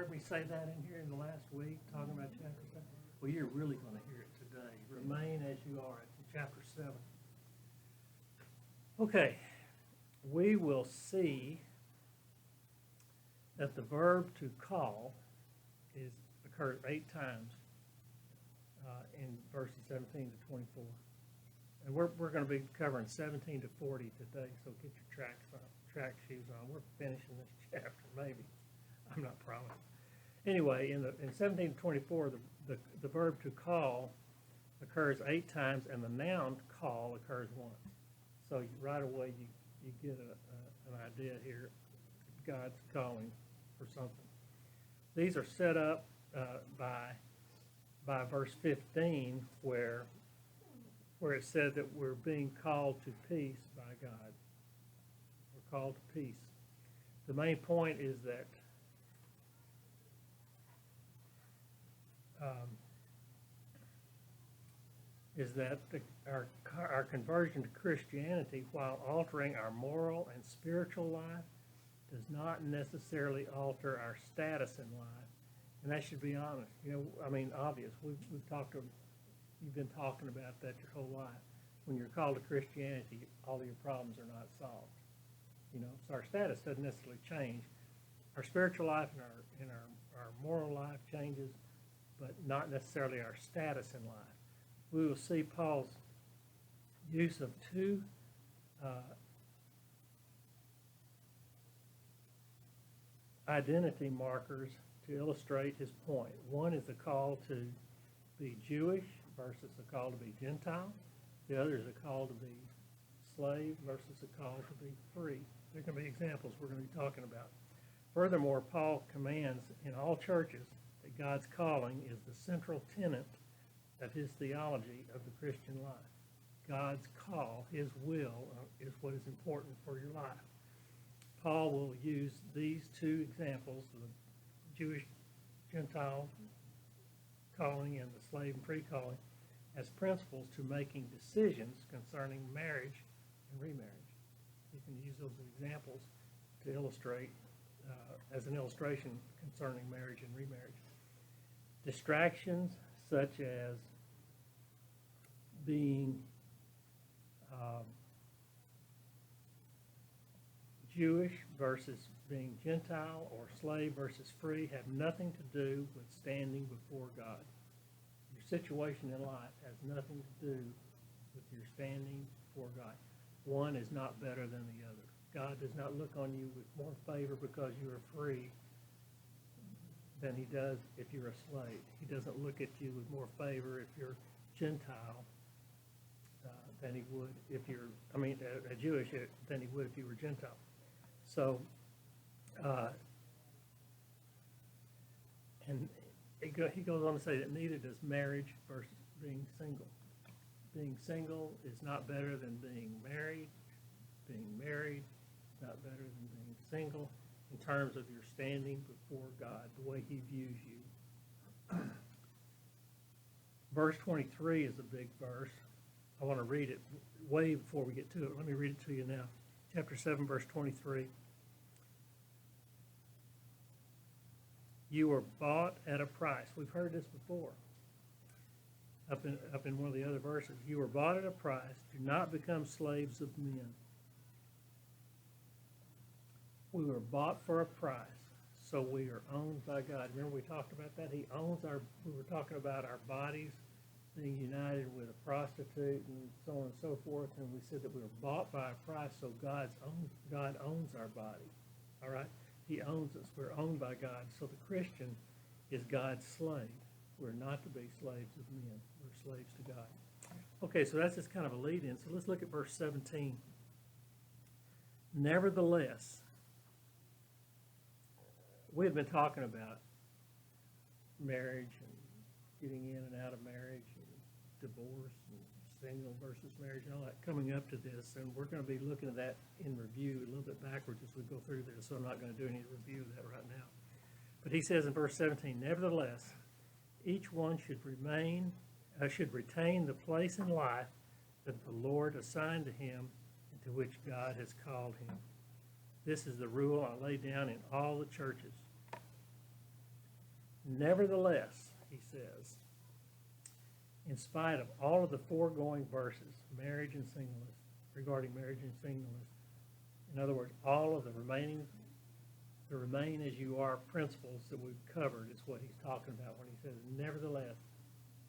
heard me say that in here in the last week, talking about chapter 7? Well, you're really going to hear it today. Remain as you are. It's in chapter 7. Okay, we will see that the verb to call occurs 8 times in verses 17 to 24. And we're going to be covering 17 to 40 today, so get your track shoes on. We're finishing this chapter, maybe. I'm not promising. Anyway, in 17 to 24, the verb to call occurs 8 times, and the noun call occurs once. So right away you get an idea here. God's calling for something. These are set up by verse 15, where it said that we're being called to peace by God. We're called to peace. The main point is that our conversion to Christianity, while altering our moral and spiritual life, does not necessarily alter our status in life. And that should be honest. Obvious. You've been talking about that your whole life. When you're called to Christianity, all of your problems are not solved. So our status doesn't necessarily change. Our spiritual life and our moral life changes, but not necessarily our status in life. We will see Paul's use of 2 identity markers to illustrate his point. One is the call to be Jewish versus the call to be Gentile. The other is a call to be slave versus a call to be free. There can be examples we're going to be talking about. Furthermore, Paul commands in all churches that God's calling is the central tenet of his theology of the Christian life. God's call, his will, is what is important for your life. Paul will use these 2 examples, the Jewish Gentile calling and the slave and free calling, as principles to making decisions concerning marriage and remarriage. You can use those as examples to illustrate, as an illustration concerning marriage and remarriage. Distractions such as being Jewish versus being Gentile, or slave versus free, have nothing to do with standing before God. Your situation in life has nothing to do with your standing before God. One is not better than the other. God does not look on you with more favor because you are free than he does if you're a slave. He doesn't look at you with more favor if you're Gentile than he would if you're, a Jewish, than he would if you were Gentile. So, and he goes on to say that neither does marriage versus being single. Being single is not better than being married. Being married is not better than being single in terms of your standing before God, the way he views you. Verse 23 is a big verse. I want to read it way before we get to it. Let me read it to you now. Chapter 7, verse 23. You were bought at a price. We've heard this before. Up in one of the other verses. You were bought at a price. Do not become slaves of men. We were bought for a price, so we are owned by God. Remember we talked about that? He owns we were talking about our bodies being united with a prostitute and so on and so forth, and we said that we were bought by a price, so God owns our body. All right? He owns us. We're owned by God. So the Christian is God's slave. We're not to be slaves of men. We're slaves to God. Okay, so that's just kind of a lead-in. So let's look at verse 17. Nevertheless, we have been talking about marriage and getting in and out of marriage and divorce and single versus marriage and all that coming up to this, and we're going to be looking at that in review a little bit backwards as we go through this, so I'm not going to do any review of that right now. But he says in verse 17, nevertheless, each one should retain the place in life that the Lord assigned to him and to which God has called him. This is the rule I lay down in all the churches. Nevertheless, he says, in spite of all of the foregoing verses, marriage and singleness, regarding marriage and singleness, in other words, all of the remain as you are principles that we've covered is what he's talking about when he says, nevertheless,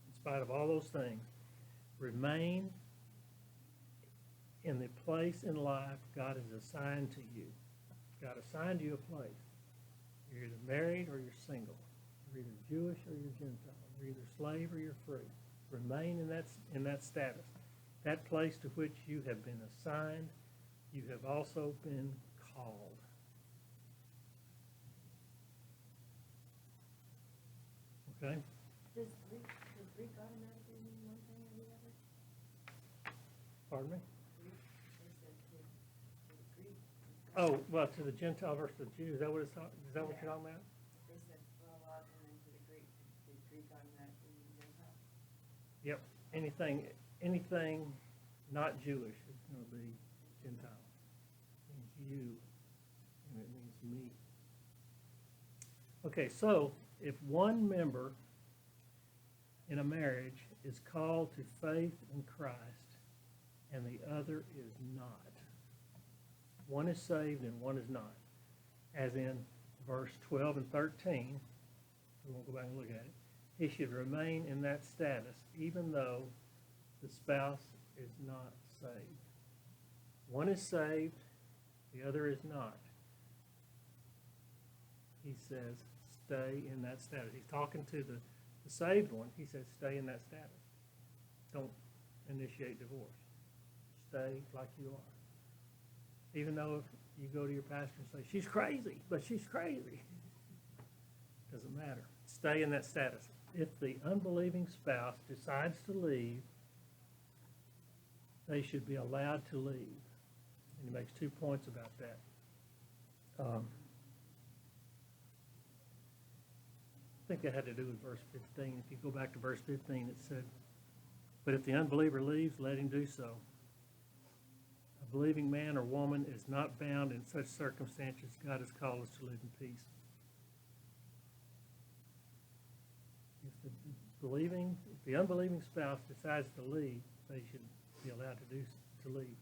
in spite of all those things, remain in the place in life God has assigned to you. God assigned you a place. You're either married or you're single. You're either Jewish or you're Gentile. You're either slave or you're free. Remain in that status, that place to which you have been assigned. You have also been called. Okay? Does Greek automatically mean one thing or the other? Pardon me? Greek, there's the Greek. Oh, well, to the Gentile versus the Jew. Is that what it's talking? Is that what you're talking about? They said, well, and then to the Greek, did Greek automatically mean Gentile? Yep. Anything not Jewish is going to be Gentile. It means you, and it means me. Okay, so if one member in a marriage is called to faith in Christ and the other is not, one is saved and one is not, as in verse 12 and 13, we won't go back and look at it, he should remain in that status even though the spouse is not saved. One is saved, the other is not. He says, stay in that status. He's talking to the saved one. He says, stay in that status. Don't initiate divorce. Stay like you are. Even though if you go to your pastor and say, she's crazy, but she's crazy. Doesn't matter. Stay in that status. If the unbelieving spouse decides to leave, they should be allowed to leave. And he makes 2 points about that. I think it had to do with verse 15. If you go back to verse 15, it said, but if the unbeliever leaves, let him do so. A believing man or woman is not bound in such circumstances. God has called us to live in peace. If the unbelieving spouse decides to leave, they should be allowed to leave.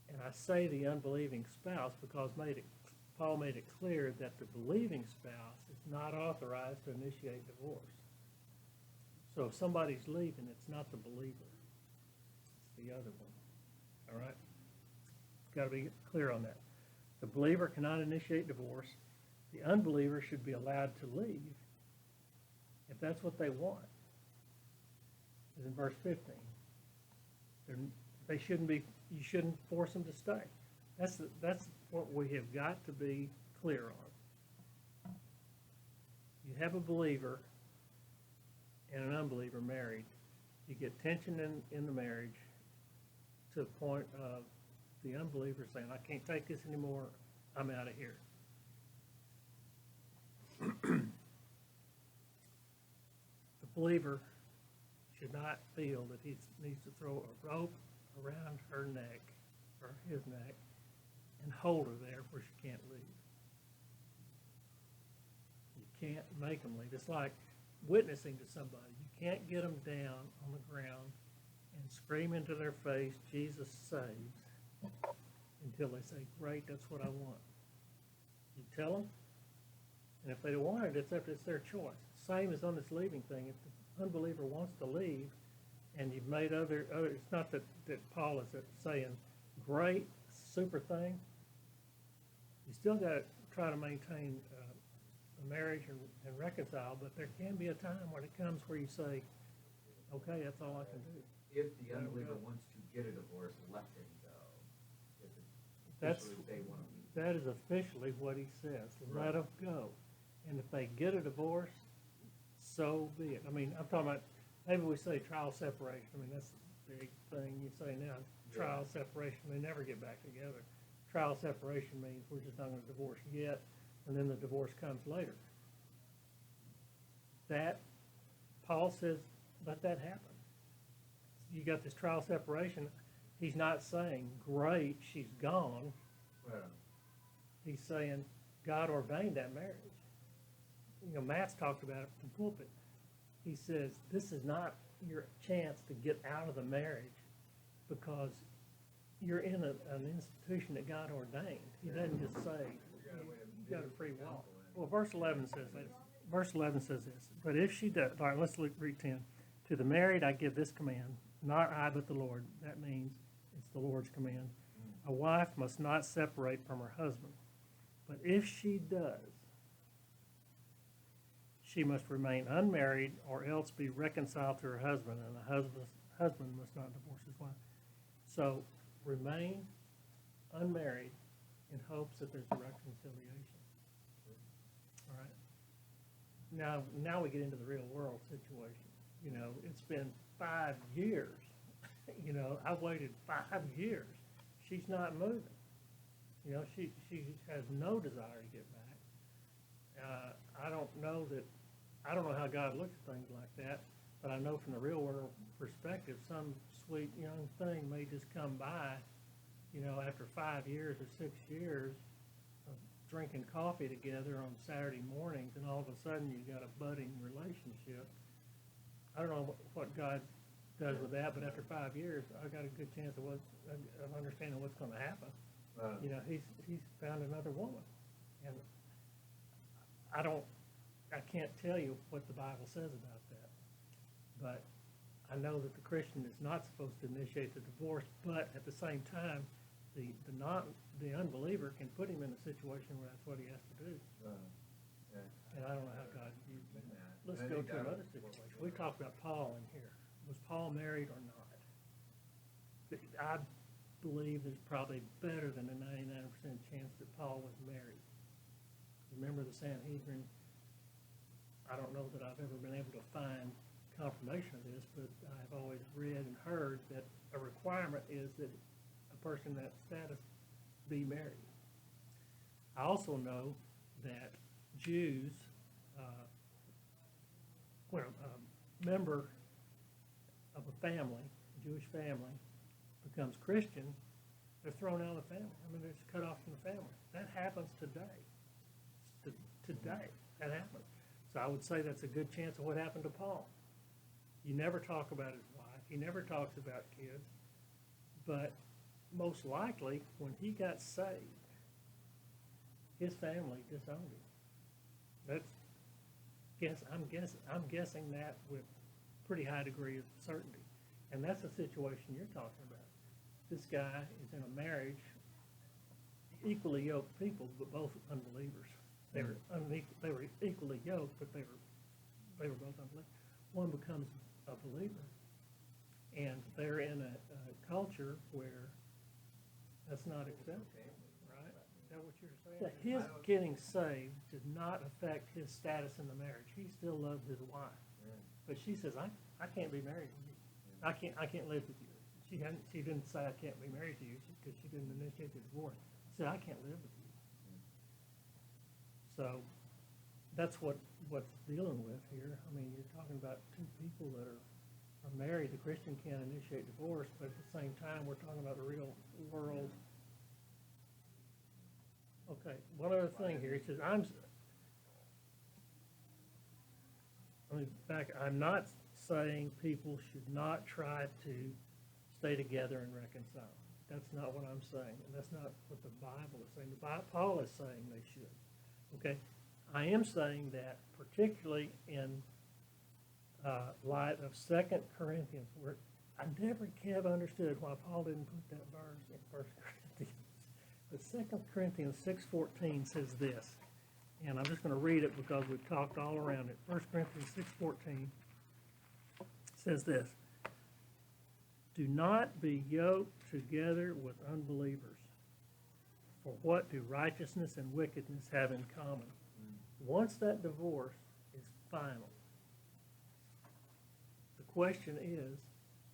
And I say the unbelieving spouse because Paul made it clear that the believing spouse is not authorized to initiate divorce. So if somebody's leaving, it's not the believer. It's the other one. All right? Got to be clear on that. The believer cannot initiate divorce. The unbeliever should be allowed to leave if that's what they want. Is in verse 15. They shouldn't be. You shouldn't force them to stay. That's what we have got to be clear on. You have a believer and an unbeliever married. You get tension in the marriage to the point of the unbeliever saying, I can't take this anymore, I'm out of here. The believer should not feel that he needs to throw a rope around her neck or his neck and hold her there where she can't leave. You can't make them leave. It's like witnessing to somebody. You can't get them down on the ground and scream into their face, Jesus saves, until they say, great, that's what I want. You tell them, and if they don't want it, it's their choice. Same as on this leaving thing. If the unbeliever wants to leave, and you've made other it's not that Paul is saying, great, super thing. You still got to try to maintain a marriage and reconcile, but there can be a time when it comes where you say, okay, that's all I can do. If the unbeliever wants to get a divorce, let them go. If it's officially they want to leave. That is officially what he says. Right. Let them go. And if they get a divorce, so be it. I mean, I'm talking about, maybe we say trial separation. I mean, that's the big thing you say now. Trial separation, they never get back together. Trial separation means we're just not going to divorce yet, and then the divorce comes later. That, Paul says, let that happen. You got this trial separation. He's not saying, great, she's gone. Right. He's saying, God ordained that marriage. Matt's talked about it from pulpit. He says, this is not your chance to get out of the marriage because you're in an institution that God ordained. He doesn't just say, you got a free will. Well, verse 11 says this. Verse 11 says this. But if she does, all right, let's read 10. To the married I give this command, not I but the Lord. That means it's the Lord's command. A wife must not separate from her husband. But if she does, she must remain unmarried or else be reconciled to her husband, and the husband must not divorce his wife. So remain unmarried in hopes that there's a reconciliation. All right. Now we get into the real world situation. It's been 5 years. I waited 5 years. She's not moving. She has no desire to get back. I don't know how God looks at things like that, but I know from the real world perspective, some sweet young thing may just come by, after 5 years or 6 years of drinking coffee together on Saturday mornings, and all of a sudden you got a budding relationship. I don't know what God does with that, but after 5 years, I got a good chance of understanding what's going to happen. He's found another woman, and I can't tell you what the Bible says about that, but I know that the Christian is not supposed to initiate the divorce, but at the same time, the unbeliever can put him in a situation where that's what he has to do. And I don't know how God views that. Let's go to another situation. We talked about Paul in here. Was Paul married or not? I believe there's probably better than a 99% chance that Paul was married. Remember the Sanhedrin? I don't know that I've ever been able to find confirmation of this, but I've always read and heard that a requirement is that a person in that status be married. I also know that Jews, when a member of a family, a Jewish family, becomes Christian, they're thrown out of the family. They're just cut off from the family. That happens today. Today, that happens. So I would say that's a good chance of what happened to Paul. You never talk about his wife. He never talks about kids. But most likely, when he got saved, his family disowned him. I'm guessing that with pretty high degree of certainty. And that's the situation you're talking about. This guy is in a marriage, equally yoked people, but both unbelievers. They were equally yoked, but they were both unbelievers. One becomes a believer, and they're in a culture where that's not accepted, right? Is that what you're saying? His getting saved did not affect his status in the marriage. He still loved his wife, but she says, "I can't be married to you. I can't live with you." She didn't say, "I can't be married to you," because she didn't initiate the divorce. She said, "I can't live with you." So that's what's dealing with here. You're talking about two people that are married. The Christian can't initiate divorce, but at the same time, we're talking about the real world. Okay, one other thing here. He says, I'm not saying people should not try to stay together and reconcile. That's not what I'm saying, and that's not what the Bible is saying. Paul is saying they should. Okay, I am saying that particularly in light of 2 Corinthians, where I never have understood why Paul didn't put that verse in 1 Corinthians. But 2 Corinthians 6:14 says this, and I'm just going to read it because we've talked all around it. 1 Corinthians 6:14 says this: do not be yoked together with unbelievers. For what do righteousness and wickedness have in common? Once that divorce is final, the question is,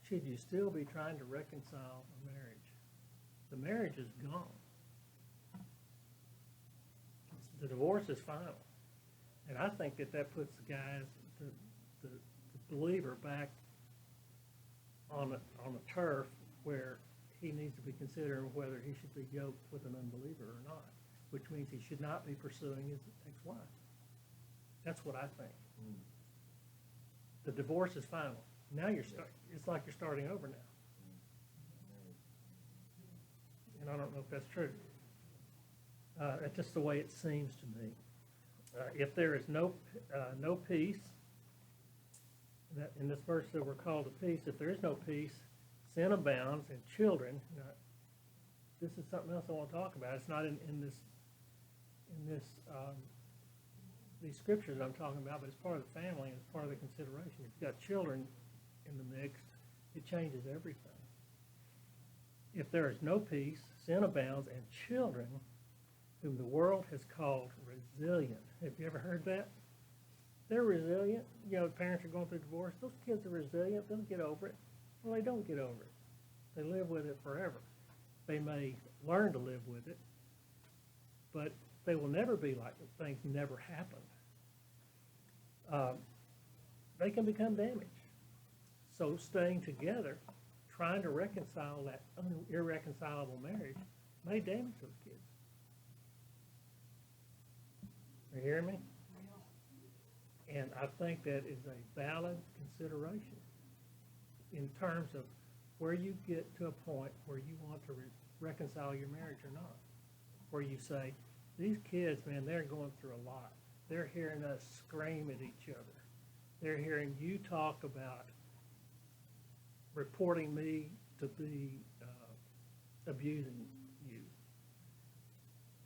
should you still be trying to reconcile a marriage? The marriage is gone. The divorce is final. And I think that puts the believer back on a turf where he needs to be considering whether he should be yoked with an unbeliever or not, which means he should not be pursuing his ex-wife. That's what I think. Mm. The divorce is final. Now it's like you're starting over now. And I don't know if that's true. That's just the way it seems to me. If there is no peace, that in this verse that we're called to peace, if there is no peace, sin abounds, and children. This is something else I want to talk about. It's not in these scriptures I'm talking about, but it's part of the family and it's part of the consideration. If you've got children in the mix, it changes everything. If there is no peace, sin abounds, and children, whom the world has called resilient. Have you ever heard that? They're resilient. Parents are going through divorce. Those kids are resilient. They'll get over it. Well, they don't get over it. They live with it forever. They may learn to live with it, but they will never be like things never happened. They can become damaged. So staying together, trying to reconcile that irreconcilable marriage, may damage those kids. Are you hearing me? And I think that is a valid consideration in terms of where you get to a point where you want to reconcile your marriage or not. Where you say, these kids, man, they're going through a lot. They're hearing us scream at each other. They're hearing you talk about reporting me to be abusing you.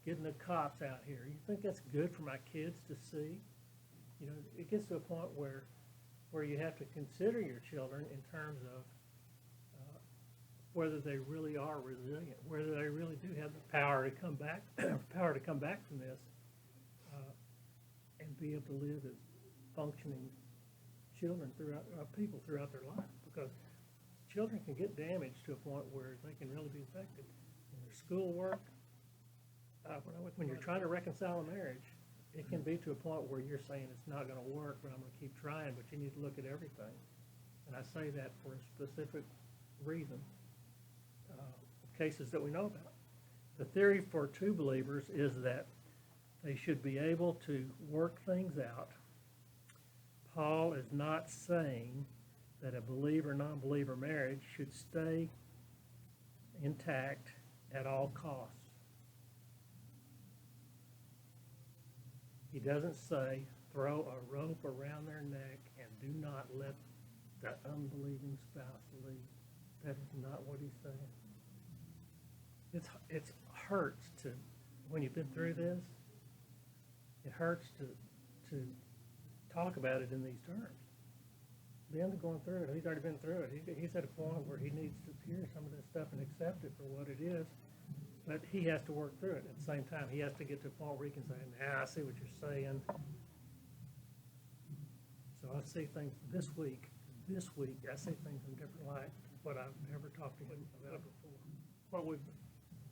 Getting the cops out here. You think that's good for my kids to see? It gets to a point where you have to consider your children in terms of whether they really are resilient, whether they really do have the power to come back, from this, and be able to live as functioning children people throughout their life. Because children can get damaged to a point where they can really be affected in their schoolwork. When you're trying to reconcile a marriage, it can be to a point where you're saying it's not going to work, but I'm going to keep trying, but you need to look at everything. And I say that for a specific reason, cases that we know about. The theory for two believers is that they should be able to work things out. Paul is not saying that a believer-non-believer marriage should stay intact at all costs. He doesn't say throw a rope around their neck and do not let the unbelieving spouse leave. That is not what he's saying. It hurts when you've been through this, it hurts to talk about it in these terms. Ben's going through it. He's already been through it. He's at a point where he needs to hear some of this stuff and accept it for what it is. But he has to work through it. At the same time, he has to get to a point where he can say, I see what you're saying. So I see things this week, I see things in a different light than what I've ever talked to him about before.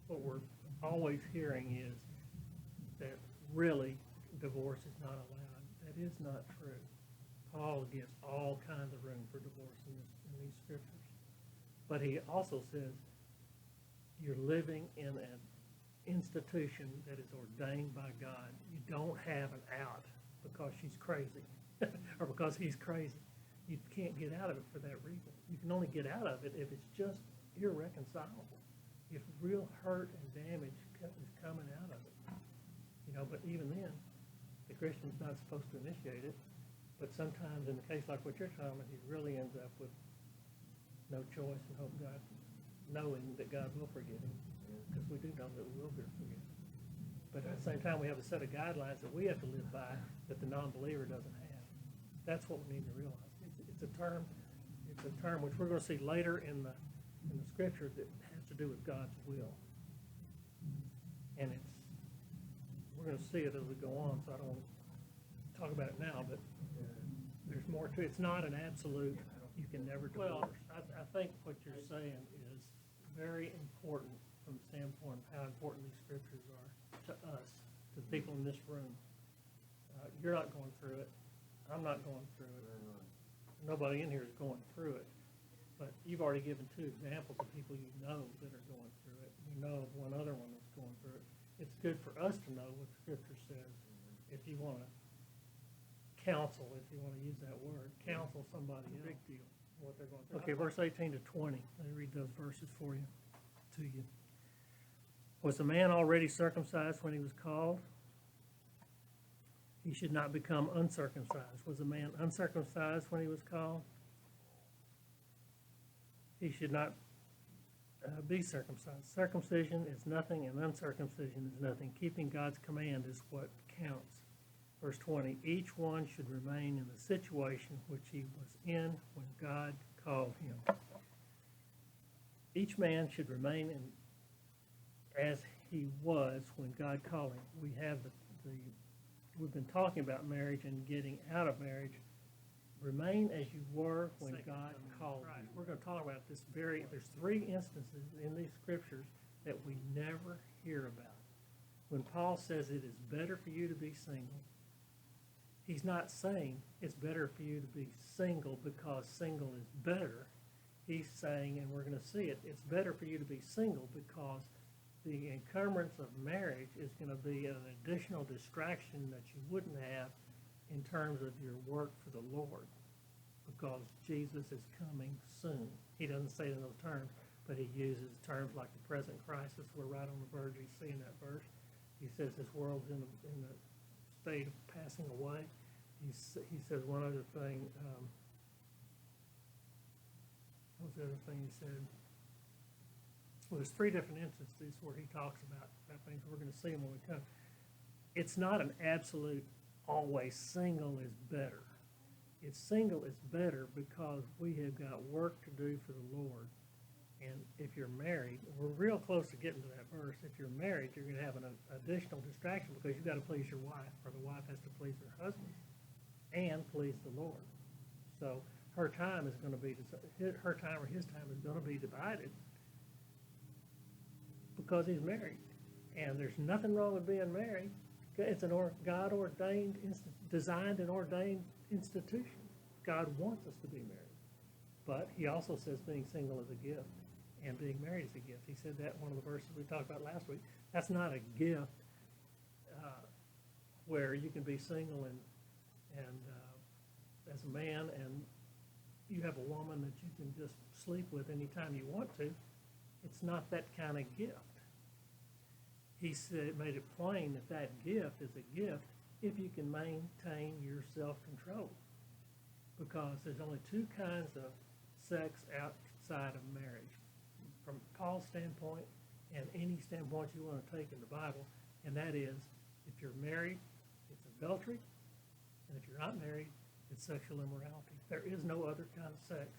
What we're always hearing is that really divorce is not allowed. That is not true. Paul gives all kinds of room for divorce in these scriptures. But he also says you're living in an institution that is ordained by God. You don't have an out because she's crazy or because he's crazy. You can't get out of it for that reason. You can only get out of it if it's just irreconcilable. If real hurt and damage is coming out of it. But even then, the Christian's not supposed to initiate it. But sometimes in a case like what you're talking about, he really ends up with no choice and knowing that God will forgive him. Because we do know that we will be forgiven. But at the same time, we have a set of guidelines that we have to live by that the non-believer doesn't have. That's what we need to realize. It's a term which we're going to see later in the scripture that has to do with God's will. And we're going to see it as we go on, so I don't want to talk about it now, but there's more to it. It's not an absolute, you can never divorce. Well, I think what you're saying is very important from the standpoint of how important these scriptures are to us, to the people in this room. You're not going through it. I'm not going through it. Nobody in here is going through it. But you've already given two examples of people you know that are going through it. You know of one other one that's going through it. It's good for us to know what Scripture says if you want to counsel, if you want to use that word, counsel somebody else. Big deal, what they're going through. Okay, verse 18 to 20, let me read those verses for you, to you. Was the man already circumcised when he was called? He should not become uncircumcised. Was the man uncircumcised when he was called? He should not be circumcised. Circumcision is nothing and uncircumcision is nothing. Keeping God's command is what counts. Verse 20, each one should remain in the situation which he was in when God called him. Each man should remain in as he was when God called him. We've been talking about marriage and getting out of marriage. Remain as you were when God called you. We're going to talk about this there's 3 instances in these scriptures that we never hear about. When Paul says it is better for you to be single, he's not saying it's better for you to be single because single is better. He's saying, and we're going to see it, it's better for you to be single because the encumbrance of marriage is going to be an additional distraction that you wouldn't have in terms of your work for the Lord, because Jesus is coming soon. He doesn't say it in those terms, but he uses terms like the present crisis. We're right on the verge of seeing that verse. He says this world's in the state of passing away. He says one other thing. What was the other thing he said? Well, there's 3 different instances where he talks about things. We're going to see them when we come. It's not an absolute always single is better. It's single is better because we have got work to do for the Lord. And if you're married, we're real close to getting to that verse. If you're married, you're going to have an additional distraction because you've got to please your wife, or the wife has to please her husband and please the Lord. So her time is going to be, her time or his time is going to be divided because he's married. And there's nothing wrong with being married. It's an God-ordained, designed and ordained institution. God wants us to be married. But he also says being single is a gift and being married is a gift. He said that in one of the verses we talked about last week. That's not a gift where you can be single and as a man and you have a woman that you can just sleep with anytime you want to. It's not that kind of gift. He said, made it plain that that gift is a gift if you can maintain your self-control. Because there's only 2 kinds of sex outside of marriage. From Paul's standpoint and any standpoint you want to take in the Bible, and that is, if you're married, it's adultery, and if you're not married, it's sexual immorality. There is no other kind of sex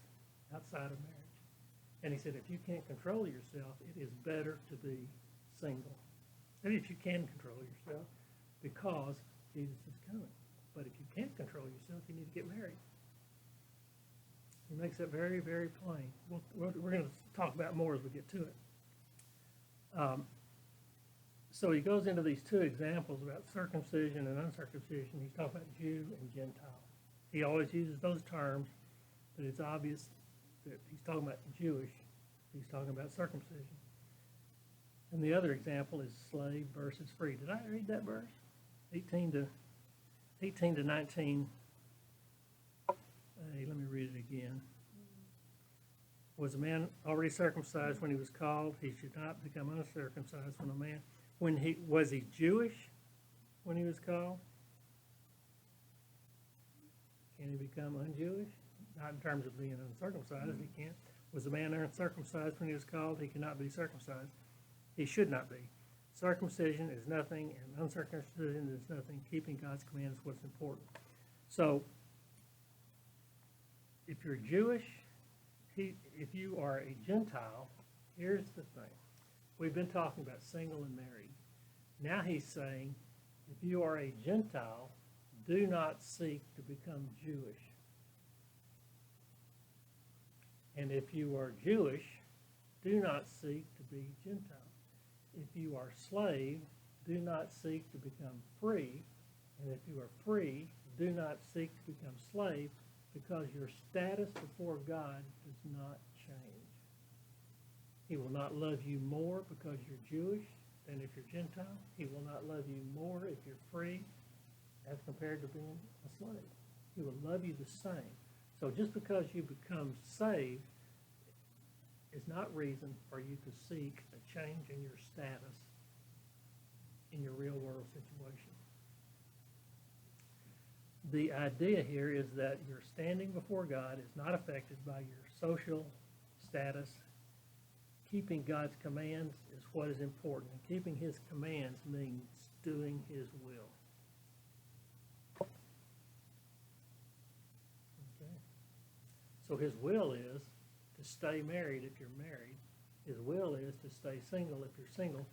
outside of marriage. And he said, if you can't control yourself, it is better to be single. Maybe if you can control yourself, because Jesus is coming. But if you can't control yourself, you need to get married. He makes that very, very plain. We're going to talk about more as we get to it. So he goes into these 2 examples about circumcision and uncircumcision. He's talking about Jew and Gentile. He always uses those terms, but it's obvious that he's talking about Jewish. He's talking about circumcision. And the other example is slave versus free. Did I read that verse? 18 to 19. Hey, let me read it again. Was a man already circumcised when he was called? He should not become uncircumcised when a man. Was he Jewish when he was called? Can he become un-Jewish? Not in terms of being uncircumcised. He can't. Was a man uncircumcised when he was called? He cannot be circumcised. He should not be. Circumcision is nothing, and uncircumcision is nothing. Keeping God's commands is what's important. So, if you're Jewish, if you are a Gentile, here's the thing. We've been talking about single and married. Now he's saying, if you are a Gentile, do not seek to become Jewish. And if you are Jewish, do not seek to be Gentile. If you are slave, do not seek to become free. And if you are free, do not seek to become slave, because your status before God does not change. He will not love you more because you're Jewish than if you're Gentile. He will not love you more if you're free as compared to being a slave. He will love you the same. So just because you become saved is not reason for you to seek a change in your status in your real world situation. The idea here is that your standing before God is not affected by your social status. Keeping God's commands is what is important. And keeping his commands means doing his will. Okay. So his will is to stay married if you're married. His will is to stay single if you're single,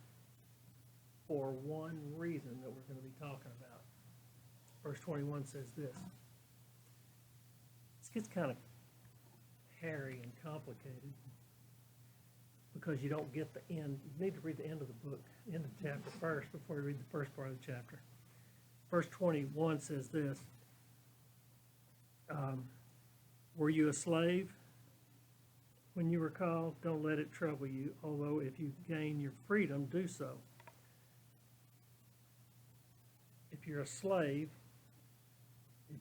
for one reason that we're going to be talking about. Verse 21 says this. This gets kind of hairy and complicated because you don't get the end. You need to read the end of the book, end of the chapter first before you read the first part of the chapter. Verse 21 says this. Were you a slave when you were called? Don't let it trouble you, although if you gain your freedom, do so. If you're a slave, and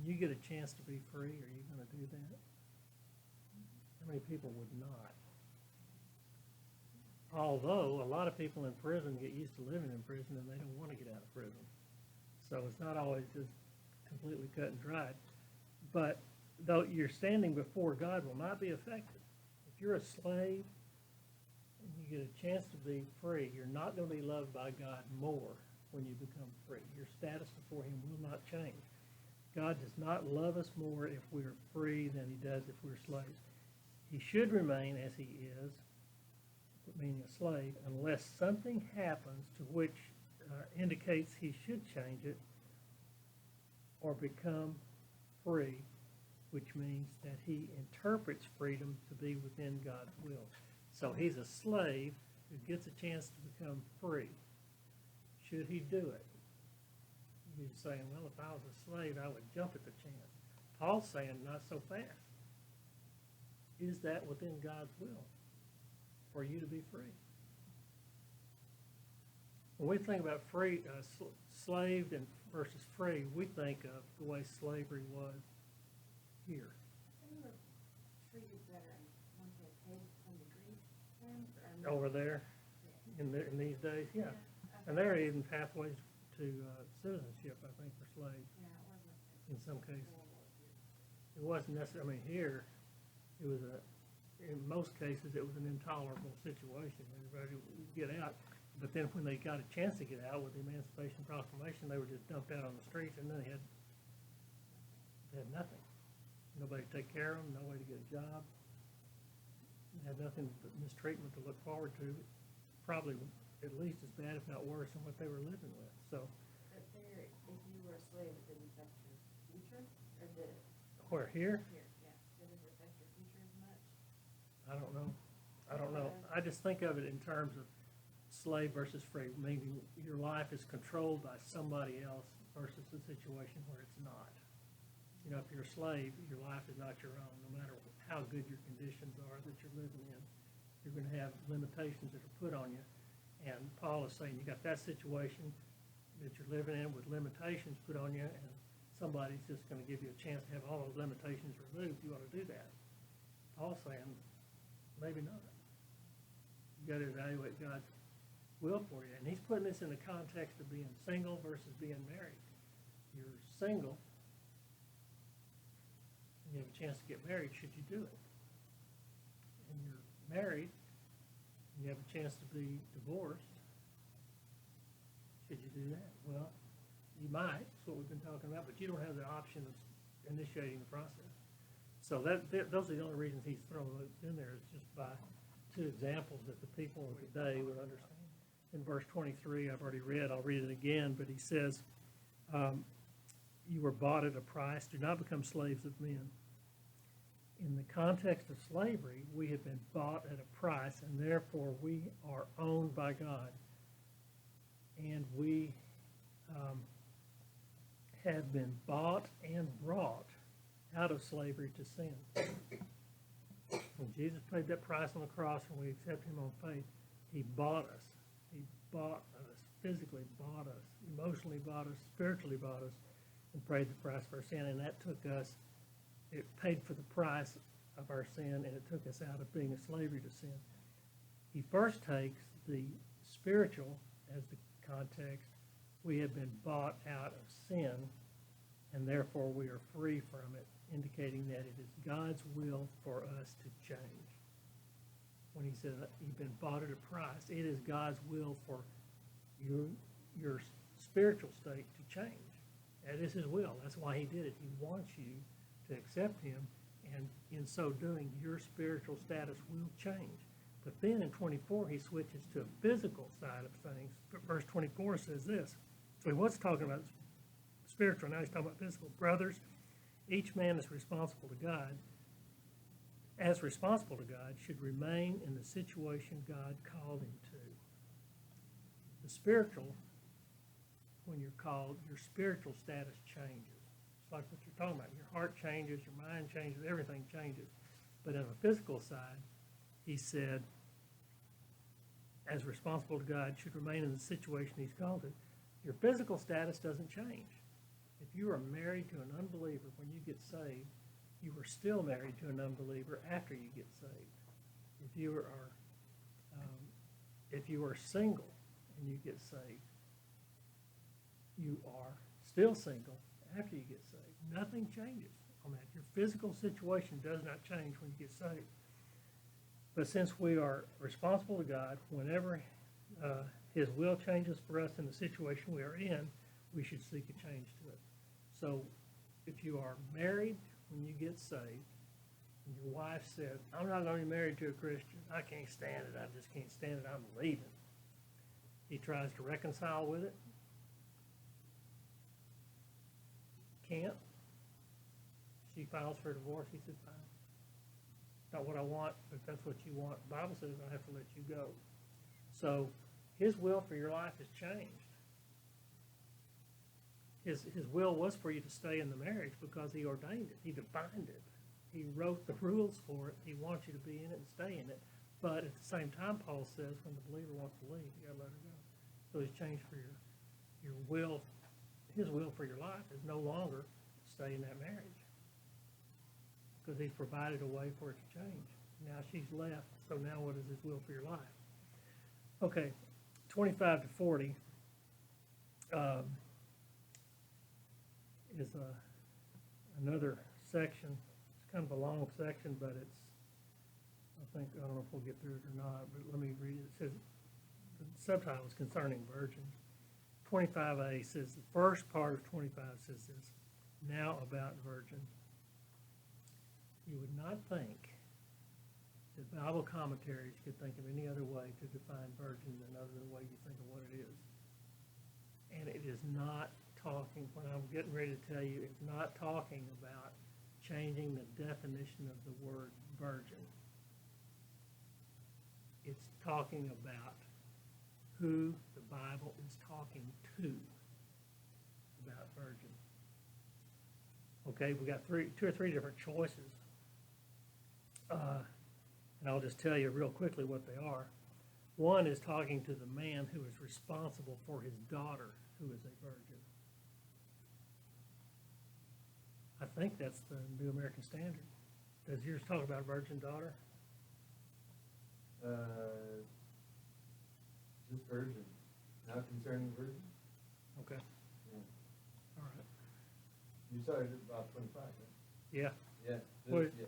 you get a chance to be free, are you going to do that? How many people would not? Although a lot of people in prison get used to living in prison and they don't want to get out of prison. So it's not always just completely cut and dried. But though you're standing before God will not be affected. If you're a slave and you get a chance to be free, you're not going to be loved by God more when you become free. Your status before him will not change. God does not love us more if we're free than he does if we're slaves. He should remain as he is, meaning a slave, unless something happens to which indicates he should change it or become free, which means that he interprets freedom to be within God's will. So he's a slave who gets a chance to become free. Should he do it? You're saying, well, if I was a slave, I would jump at the chance. Paul's saying, not so fast. Is that within God's will for you to be free? When we think about free, slaved and versus free, we think of the way slavery was here. They were treated better and once they paid some degree terms or Over there, in these days, yeah. And there are even pathways to citizenship, I think, for slaves Yeah, it wasn't. in some cases. It wasn't necessarily, I mean, here, it was in most cases, it was an intolerable situation. Everybody would get out. But then when they got a chance to get out with the Emancipation Proclamation, they were just dumped out on the streets and then they had nothing. Nobody to take care of them, no way to get a job. They had nothing but mistreatment to look forward to. Probably at least as bad, if not worse, than what they were living with. So, But there, if you were a slave, it didn't affect your future, or did it? where here? Here, yeah. Did it affect your future as much? I don't know. I just think of it in terms of slave versus free, meaning your life is controlled by somebody else versus a situation where it's not. You know, if you're a slave, your life is not your own, no matter how good your conditions are that you're living in. You're going to have limitations that are put on you. And Paul is saying you got that situation that you're living in with limitations put on you, and somebody's just going to give you a chance to have all those limitations removed. You ought to do that. Paul's saying, maybe not. You got to evaluate God's will for you. And he's putting this in the context of being single versus being married. You're single, and you have a chance to get married, should you do it? And you're married, and you have a chance to be divorced, should you do that? Well, you might, that's what we've been talking about, but you don't have the option of initiating the process. So those are the only reasons he's throwing those in there, is just by two examples that the people of the day would understand. In verse 23, I've already read, I'll read it again, but he says, you were bought at a price, do not become slaves of men. In the context of slavery, we have been bought at a price, and therefore we are owned by God. And we have been bought and brought out of slavery to sin. When Jesus paid that price on the cross and we accept him on faith, he bought us. He bought us, physically bought us, emotionally bought us, spiritually bought us, and paid the price for our sin, and that took us, it paid for the price of our sin, and it took us out of being a slavery to sin. He first takes the spiritual as the context. We have been bought out of sin, and therefore we are free from it, indicating that it is God's will for us to change. When he said you've been bought at a price, it is God's will for your spiritual state to change. That is his will. That's why he did it. He wants you to accept him, and in so doing, your spiritual status will change. But then in 24, he switches to a physical side of things. Verse 24 says this. So he was talking about spiritual, now he's talking about physical. Brothers, each man is responsible to God, as responsible to God, should remain in the situation God called him to. The spiritual, when you're called, your spiritual status changes. It's like what you're talking about. Your heart changes, your mind changes, everything changes. But on the physical side, he said, as responsible to God, should remain in the situation he's called to. Your physical status doesn't change. If you are married to an unbeliever when you get saved, you are still married to an unbeliever after you get saved. If you are single and you get saved, you are still single after you get saved. Nothing changes on that. Your physical situation does not change when you get saved. But since we are responsible to God, whenever his will changes for us in the situation we are in, we should seek a change to it. So if you are married when you get saved, and your wife says, I'm not going to be married to a Christian, I can't stand it, I just can't stand it, I'm leaving. He tries to reconcile with it. Can't. She files for divorce. He says, fine. Not what I want, but if that's what you want. The Bible says I have to let you go. So his will for your life has changed. His will was for you to stay in the marriage because he ordained it. He defined it. He wrote the rules for it. He wants you to be in it and stay in it. But at the same time, Paul says, when the believer wants to leave, you got to let her go. So he's changed for your will. His will for your life is no longer to stay in that marriage because he's provided a way for it to change. Now she's left, so now what is his will for your life? Okay, 25 to 40 is another section. It's kind of a long section, but it's, I don't know if we'll get through it or not, but let me read it. It says, the subtitle is concerning virgins. 25a says, the first part of 25 says this, now about virgins. You would not think that Bible commentaries could think of any other way to define virgin than other than the way you think of what it is. And it is not talking, when I'm getting ready to tell you, it's not talking about changing the definition of the word virgin. It's talking about who the Bible is talking to about virgin. Okay, we got two or three different choices. And I'll just tell you real quickly what they are. One is talking to the man who is responsible for his daughter who is a virgin. I think that's the New American Standard. Does yours talk about a virgin daughter? Just virgin, not concerning virgin. Okay. Yeah. All right. You started at about 25, right? Yeah. Yeah. What- Yeah.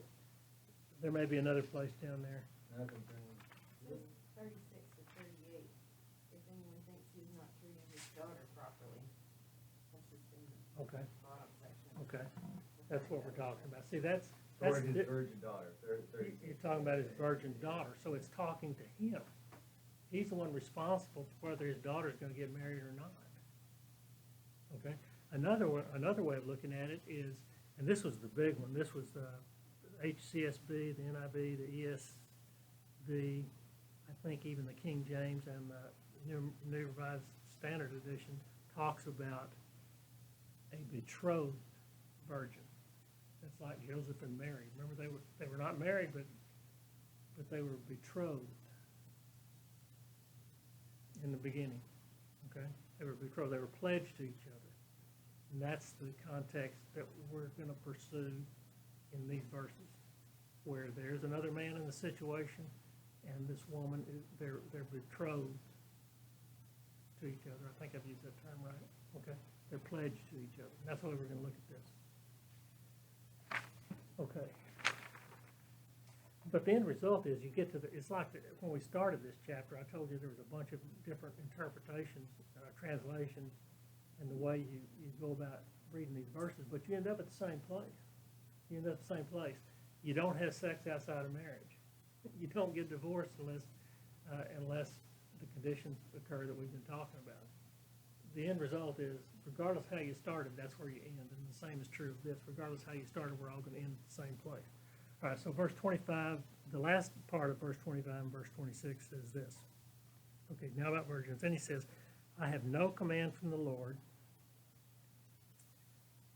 There may be another place down there. Not concerning. Says 36 to 38, if anyone thinks he's not treating his daughter properly. That's just in the Okay. bottom section. Okay. That's what we're talking about. See, that's Or his di- virgin daughter, 36. you're talking about his virgin daughter, so it's talking to him. He's the one responsible for whether his daughter's going to get married or not. Okay. Another way of looking at it is, and this was the big one. This was the HCSB, the NIV, the ESV. I think even the King James and the New Revised Standard Edition talks about a betrothed virgin. That's like Joseph and Mary. Remember, they were not married, but they were betrothed in the beginning. Okay, they were betrothed. They were pledged to each other. And that's the context that we're gonna pursue in these verses, where there's another man in the situation, and this woman is, they're betrothed to each other. I think I've used that term right, okay? They're pledged to each other. That's why we're gonna look at this. Okay. But the end result is you get to the, it's like when we started this chapter, I told you there was a bunch of different interpretations, translations, and the way you go about reading these verses, but you end up at the same place. You end up at the same place. You don't have sex outside of marriage. You don't get divorced unless the conditions occur that we've been talking about. The end result is, regardless how you started, that's where you end, and the same is true of this. Regardless how you started, we're all going to end at the same place. All right, so verse 25, the last part of verse 25 and verse 26 says this. Okay, now about virgins. And he says, I have no command from the Lord,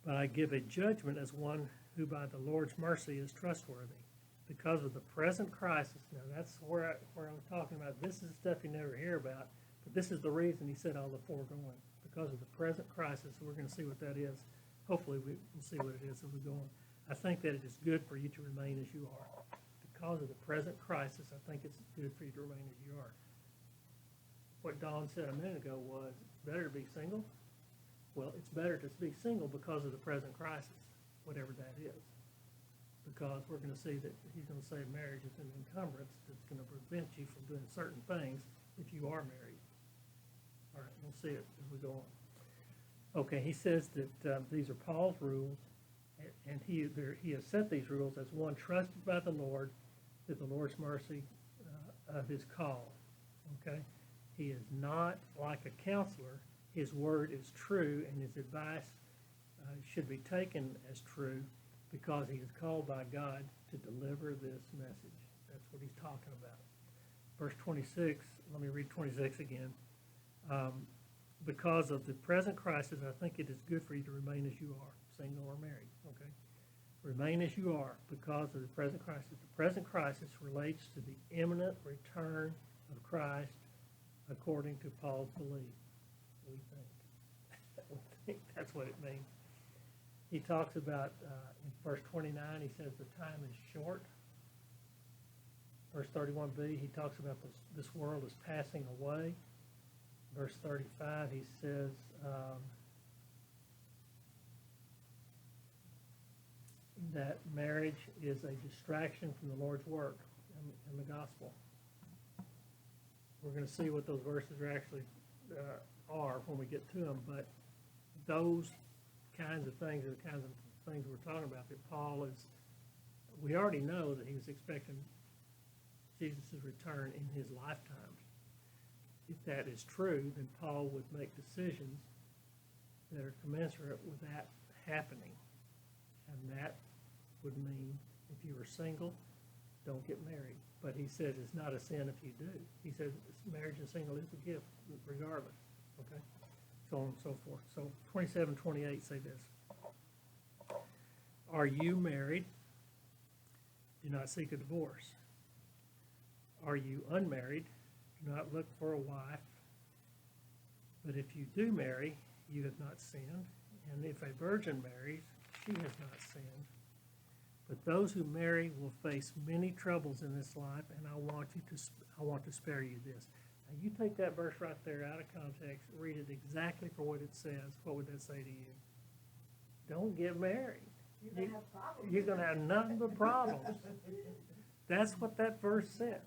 but I give a judgment as one who by the Lord's mercy is trustworthy. Because of the present crisis, now that's where I'm talking about, this is stuff you never hear about, but this is the reason he said all the foregoing. Because of the present crisis, we're going to see what that is. Hopefully we will see what it is as we go on. I think that it is good for you to remain as you are. Because of the present crisis, I think it's good for you to remain as you are. What Dawn said a minute ago was, it's better to be single. Well, it's better to be single because of the present crisis, whatever that is. Because we're going to see that he's going to say marriage is an encumbrance that's going to prevent you from doing certain things if you are married. All right, we'll see it as we go on. Okay, he says that these are Paul's rules, and he has set these rules as one trusted by the Lord to the Lord's mercy of his call. Okay? He is not like a counselor. His word is true, and his advice should be taken as true because he is called by God to deliver this message. That's what he's talking about. Verse 26, let me read 26 again. Because of the present crisis, I think it is good for you to remain as you are, single or married, okay? Remain as you are because of the present crisis. The present crisis relates to the imminent return of Christ according to Paul's belief, we think. We think that's what it means. He talks about, in verse 29, he says the time is short. Verse 31b, he talks about this world is passing away. Verse 35, he says, that marriage is a distraction from the Lord's work in the gospel. We're going to see what those verses are actually are when we get to them, but those kinds of things are the kinds of things we're talking about that Paul is, we already know that he was expecting Jesus' return in his lifetime. If that is true, then Paul would make decisions that are commensurate with that happening. And that would mean if you are single, don't get married. But he says it's not a sin if you do. He says marriage and single is a gift regardless. Okay? So on and so forth. So 27, 28 say this. Are you married? Do not seek a divorce. Are you unmarried? Do not look for a wife. But if you do marry, you have not sinned. And if a virgin marries, she has not sinned. But those who marry will face many troubles in this life, and I want to spare you this. Now you take that verse right there out of context, read it exactly for what it says. What would that say to you? Don't get married. You're going to have problems. You're going to have nothing but problems. That's what that verse says.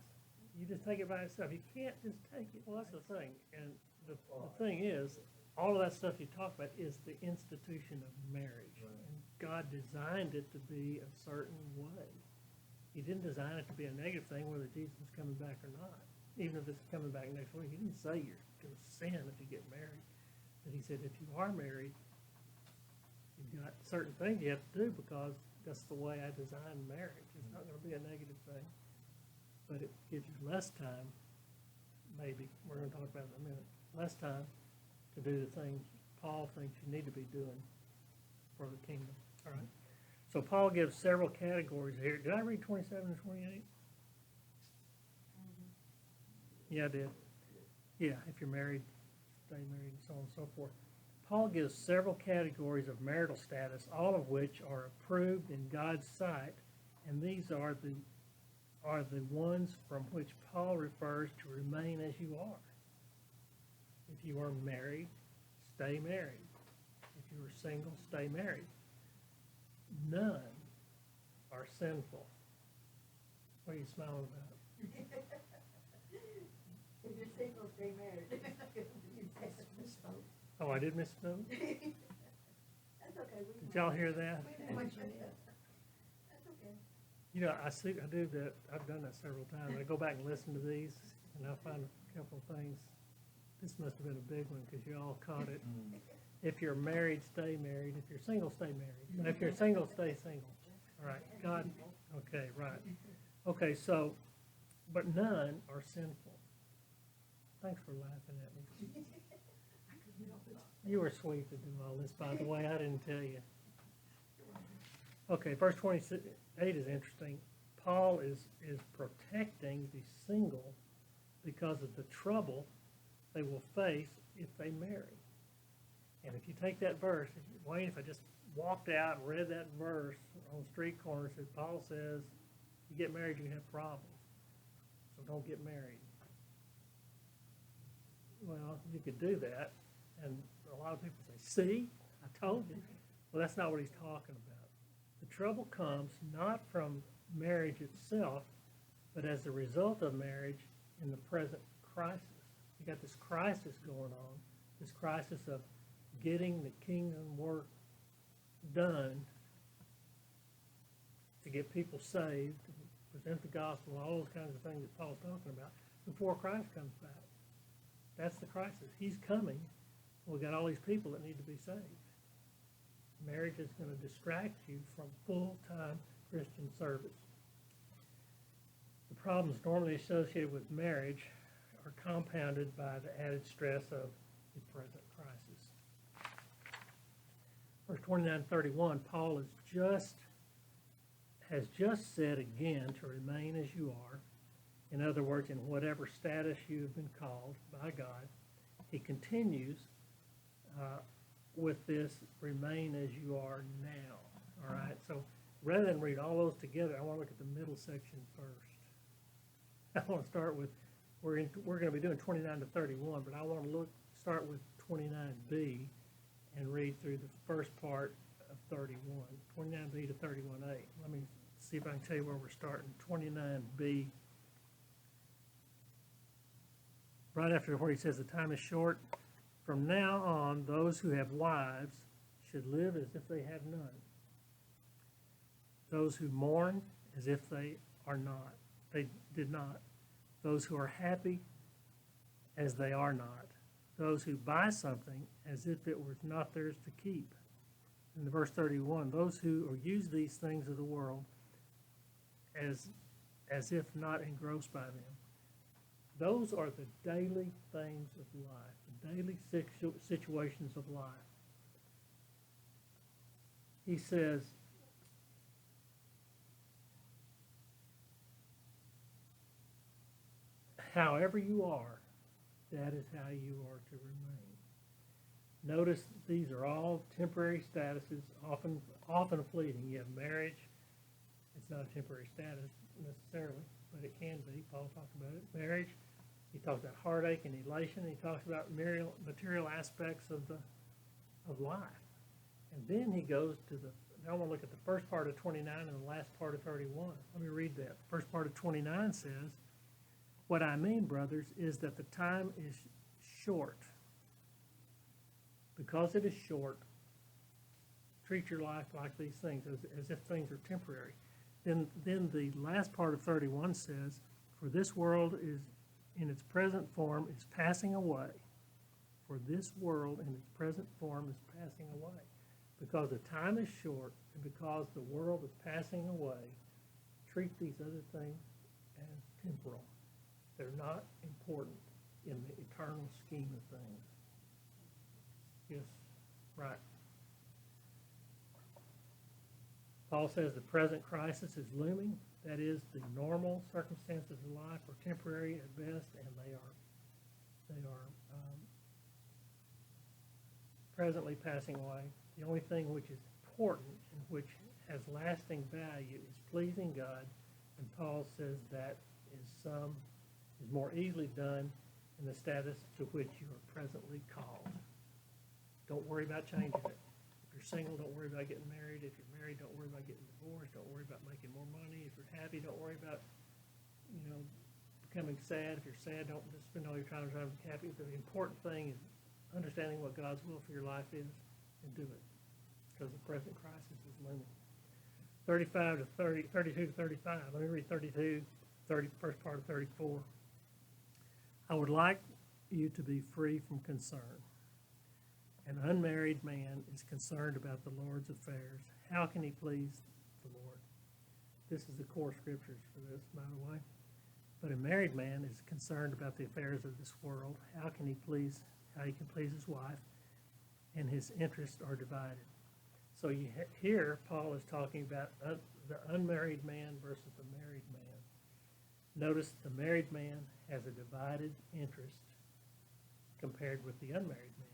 You just take it by itself. You can't just take it. Well, that's the thing. And the thing is, all of that stuff you talk about is the institution of marriage. Right. And God designed it to be a certain way. He didn't design it to be a negative thing, whether Jesus is coming back or not. Even if it's coming back next week, he didn't say you're going to sin if you get married. But he said if you are married, you've got certain things you have to do because that's the way I designed marriage. It's not going to be a negative thing, but it gives you less time, maybe, we're going to talk about it in a minute, less time to do the things Paul thinks you need to be doing for the kingdom. All right. So Paul gives several categories here. Did I read 27 and 28? Yeah, I did. Yeah, if you're married, stay married, and so on and so forth. Paul gives several categories of marital status, all of which are approved in God's sight, and these are the ones from which Paul refers to remain as you are. If you are married, stay married. If you are single, stay married. None are sinful. What are you smiling about? If you're single, stay married. Oh, I did misspoke? That's okay. Did y'all hear that? We know what you meant. That's okay. You know, I do that, I've done that several times. I go back and listen to these, and I find a couple of things. This must have been a big one, because you all caught it. If you're married, stay married. If you're single, stay married. And if you're single, stay single. All right, God, okay, right. Okay, so, but none are sinful. Thanks for laughing at me. You were sweet to do all this, by the way. I didn't tell you. Okay, verse 28 is interesting. Paul is protecting the single because of the trouble they will face if they marry. And if you take that verse, Wayne, if I just walked out and read that verse on the street corner, said, Paul says, you get married, you have problems. So don't get married. Well, you could do that. And a lot of people say, see, I told you. Well, that's not what he's talking about. The trouble comes not from marriage itself, but as a result of marriage in the present crisis. You got this crisis going on, this crisis of getting the kingdom work done to get people saved, to present the gospel, all those kinds of things that Paul's talking about, before Christ comes back. That's the crisis. He's coming. We've got all these people that need to be saved. Marriage is going to distract you from full-time Christian service. The problems normally associated with marriage are compounded by the added stress of the present crisis. Verse 29-31, Paul has just said again to remain as you are. In other words, in whatever status you have been called by God. He continues with this, remain as you are now. All right, so rather than read all those together, I want to look at the middle section first. I want to start with, we're going to be doing 29-31, but I want to start with 29b and read through the first part of 31, 29b to 31a. Let me see if I can tell you where we're starting. 29b, right after where he says the time is short. From now on, those who have wives should live as if they have none. Those who mourn as if they did not. Those who are happy as they are not. Those who buy something as if it was not theirs to keep. In the verse 31, those who use these things of the world as if not engrossed by them. Those are the daily things of life, the daily situations of life. He says, however you are, that is how you are to remain. Notice these are all temporary statuses, often fleeting. You have marriage. It's not a temporary status necessarily, but it can be. Paul talked about it. Marriage. He talks about heartache and elation. He talks about material aspects of life. And then he goes to now I want to look at the first part of 29 and the last part of 31. Let me read that. The first part of 29 says, what I mean, brothers, is that the time is short. Because it is short, treat your life like these things, as if things are temporary. Then the last part of 31 says, for this world is in its present form is passing away. For this world in its present form is passing away. Because the time is short and because the world is passing away, treat these other things as temporal. They're not important in the eternal scheme of things. Yes, right. Paul says the present crisis is looming. That is, the normal circumstances of life are temporary at best, and they are presently passing away. The only thing which is important and which has lasting value is pleasing God, and Paul says that is more easily done in the status to which you are presently called. Don't worry about changing it. If you're single, don't worry about getting married. If you're married, don't worry about getting divorced. Don't worry about making more money. If you're happy, don't worry about, becoming sad. If you're sad, don't just spend all your time trying to be happy. The important thing is understanding what God's will for your life is and do it, because the present crisis is looming. 32 to 35. Let me read 32, first part of 34. I would like you to be free from concern. An unmarried man is concerned about the Lord's affairs. How can he please the Lord? This is the core scriptures for this, by the way. But a married man is concerned about the affairs of this world. How he can please his wife, and his interests are divided. So here Paul is talking about the unmarried man versus the married man. Notice the married man has a divided interest compared with the unmarried man.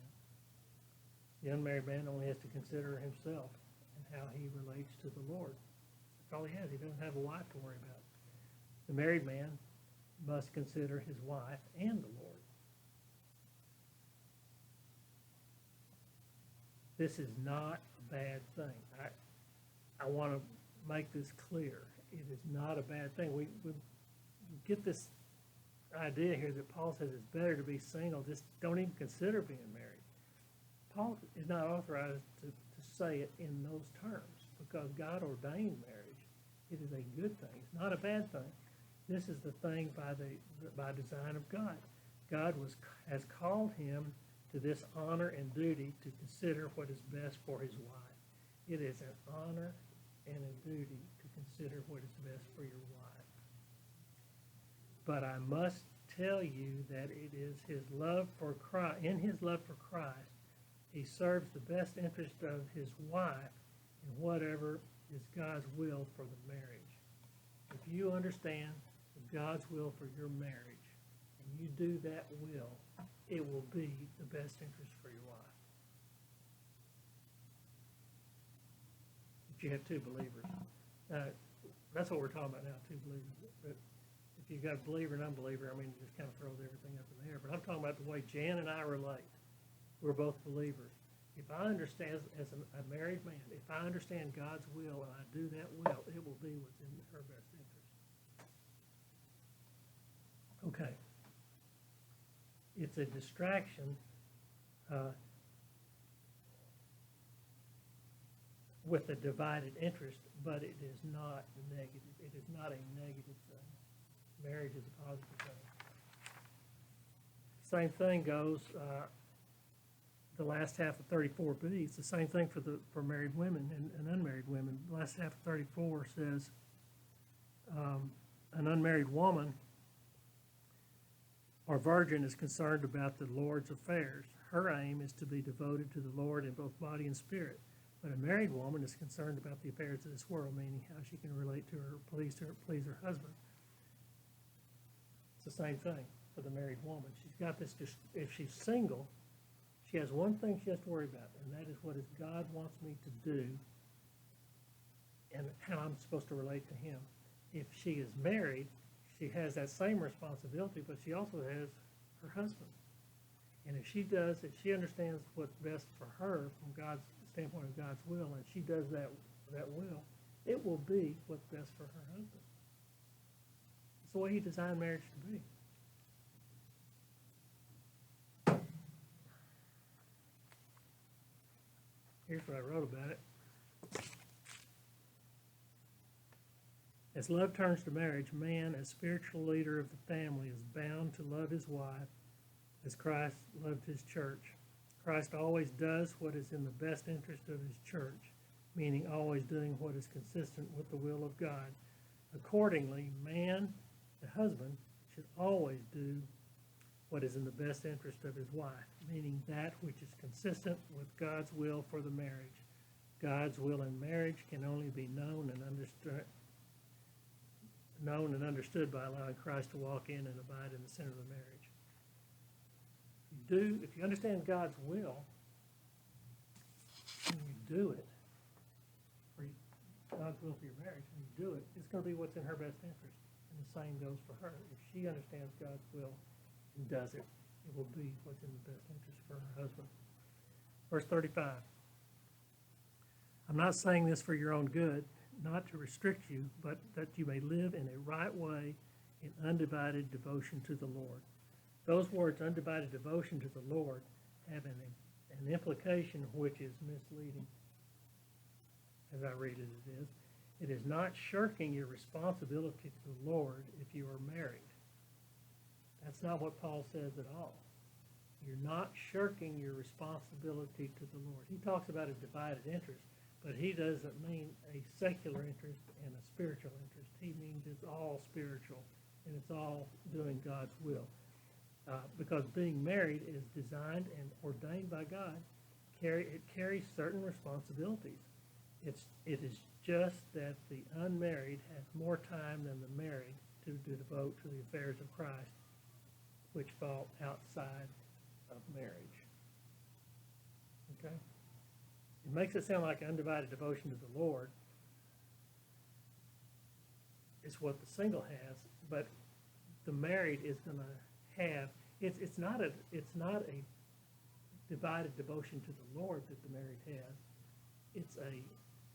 The unmarried man only has to consider himself and how he relates to the Lord. That's all he has. He doesn't have a wife to worry about. The married man must consider his wife and the Lord. This is not a bad thing. I want to make this clear. It is not a bad thing. We get this idea here that Paul says it's better to be single. Just don't even consider being married. Paul is not authorized to say it in those terms, because God ordained marriage. It is a good thing. It's not a bad thing. This is the thing by design of God. God has called him to this honor and duty to consider what is best for his wife. It is an honor and a duty to consider what is best for your wife. But I must tell you that it is his love for Christ. In his love for Christ, he serves the best interest of his wife in whatever is God's will for the marriage. If you understand God's will for your marriage, and you do that will, it will be the best interest for your wife. If you have two believers. That's what we're talking about now, two believers. But if you've got a believer and unbeliever, it just kind of throws everything up in the air. But I'm talking about the way Jan and I relate. We're both believers. If I understand, as a married man, if I understand God's will and I do that will, it will be what's in her best interest. Okay. It's a distraction with a divided interest, but it is not negative. It is not a negative thing. Marriage is a positive thing. Same thing goes, the last half of 34b. It's the same thing for married women and unmarried women. The last half of 34 says, an unmarried woman or virgin is concerned about the Lord's affairs. Her aim is to be devoted to the Lord in both body and spirit. But a married woman is concerned about the affairs of this world, meaning how she can relate to her, please her husband. It's the same thing for the married woman. She's got this, if she's single, she has one thing she has to worry about, and that is what is God wants me to do and how I'm supposed to relate to him. If she is married, she has that same responsibility, but she also has her husband. And if she understands what's best for her from God's standpoint of God's will, and she does that will, it will be what's best for her husband. It's the way he designed marriage to be. Here's what I wrote about it. As love turns to marriage, man, as spiritual leader of the family, is bound to love his wife as Christ loved his church. Christ always does what is in the best interest of his church, meaning always doing what is consistent with the will of God. Accordingly, man, the husband, should always do what is in the best interest of his wife, meaning that which is consistent with God's will for the marriage. God's will in marriage can only be known and understood by allowing Christ to walk in and abide in the center of the marriage. If you understand God's will, do it, for God's will for your marriage, and you do it, it's gonna be what's in her best interest. And the same goes for her. If she understands God's will and does it, it will be what's in the best interest for her husband. Verse 35. I'm not saying this for your own good, not to restrict you, but that you may live in a right way in undivided devotion to the Lord. Those words, undivided devotion to the Lord, have an implication which is misleading, as I read it. It is. It is not shirking your responsibility to the Lord if you are married. That's not what Paul says at all. You're not shirking your responsibility to the Lord. He talks about a divided interest, but he doesn't mean a secular interest and a spiritual interest. He means it's all spiritual and it's all doing God's will. Because being married is designed and ordained by God. It carries certain responsibilities. It is just that the unmarried has more time than the married to devote to the affairs of Christ, which fall outside of marriage. Okay? It makes it sound like undivided devotion to the Lord is what the single has, but the married is going to have. It's not a divided devotion to the Lord that the married has.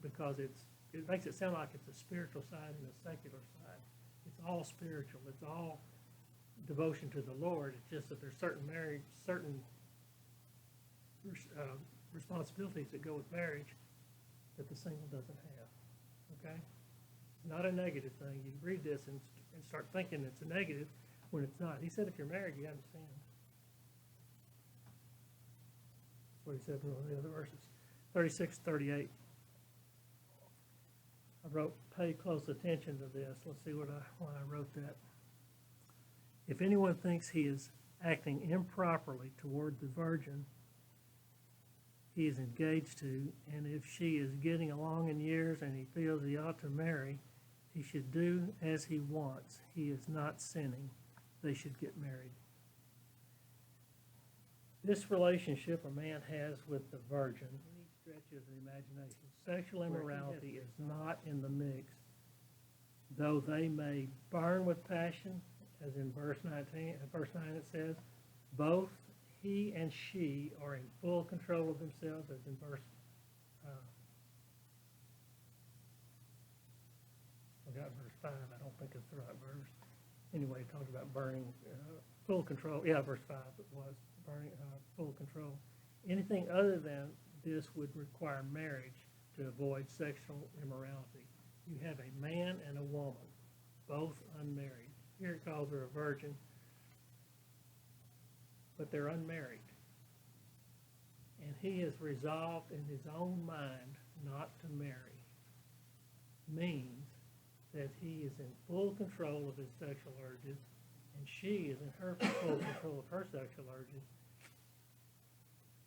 Because it makes it sound like it's a spiritual side and a secular side. It's all spiritual. It's all devotion to the Lord. It's just that there's certain responsibilities that go with marriage that the single doesn't have. Okay? Not a negative thing. You read this and start thinking it's a negative when it's not. He said if you're married, you understand. That's what he said in one of the other verses. 36, 38. I wrote, pay close attention to this. Let's see why I wrote that. If anyone thinks he is acting improperly toward the virgin he is engaged to, and if she is getting along in years and he feels he ought to marry, he should do as he wants. He is not sinning. They should get married. This relationship a man has with the virgin, any stretch of the imagination, sexual immorality is not in the mix. Though they may burn with passion, as in verse 9 it says, both he and she are in full control of themselves, as in verse, I got verse 5, I don't think it's the right verse. Anyway, it talks about burning, full control. Yeah, verse 5 it was, burning, full control. Anything other than this would require marriage to avoid sexual immorality. You have a man and a woman, both unmarried. Here it calls her a virgin, but they're unmarried. And he has resolved in his own mind not to marry. Means that he is in full control of his sexual urges, and she is in her full control of her sexual urges,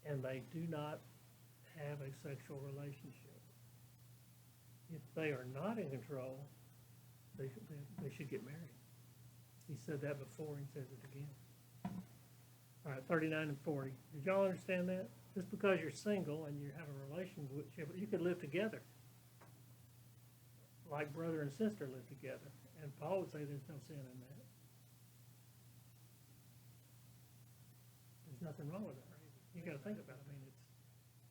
and they do not have a sexual relationship. If they are not in control, they should get married. He said that before, he says it again. All right, 39 and 40. Did y'all understand that? Just because you're single and you have a relationship, you could live together. Like brother and sister live together. And Paul would say there's no sin in that. There's nothing wrong with that, right? You got to think about it. I mean, it's,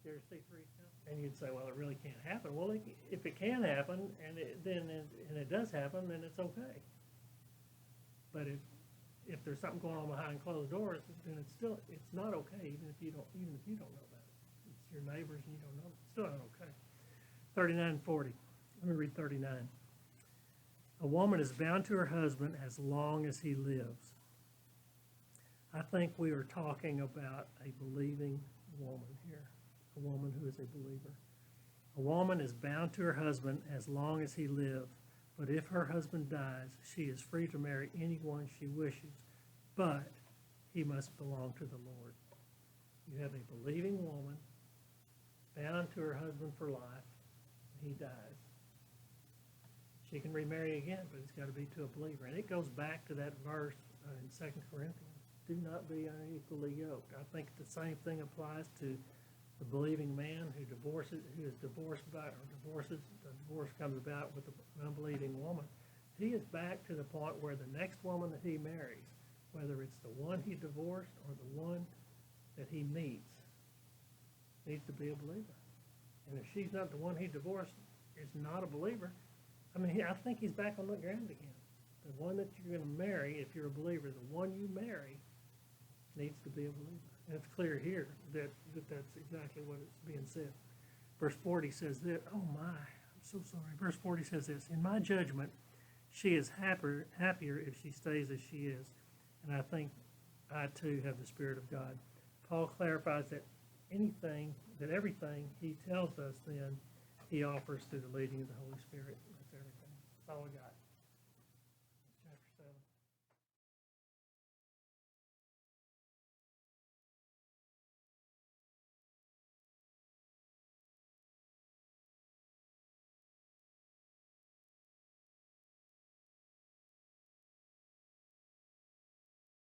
you ever see three couples? And you'd say, well, it really can't happen. Well, if it can happen, and it does happen, then it's okay. But if there's something going on behind closed doors, then it's not okay, even if you don't know about it. It's your neighbors and you don't know. It's still not okay. 39 and 40. Let me read 39. A woman is bound to her husband as long as he lives. I think we are talking about a believing woman here, a woman who is a believer. A woman is bound to her husband as long as he lives, but if her husband dies, she is free to marry anyone she wishes, but he must belong to the Lord. You have a believing woman bound to her husband for life, and he dies. She can remarry again, but it's got to be to a believer. And it goes back to that verse in 2 Corinthians. Do not be unequally yoked. I think the same thing applies to the believing man who is divorced by, or divorces, the divorce comes about with the unbelieving woman, he is back to the point where the next woman that he marries, whether it's the one he divorced or the one that he meets, needs to be a believer. And if she's not the one he divorced, is not a believer, I mean, I think he's back on the ground again. The one that you're going to marry, if you're a believer, the one you marry needs to be a believer. And it's clear here that that's exactly what is being said. Verse 40 says that, oh my, I'm so sorry. Verse 40 says this, in my judgment, she is happier if she stays as she is. And I think I too have the Spirit of God. Paul clarifies that everything he tells us then, he offers through the leading of the Holy Spirit. That's everything. That's all I got.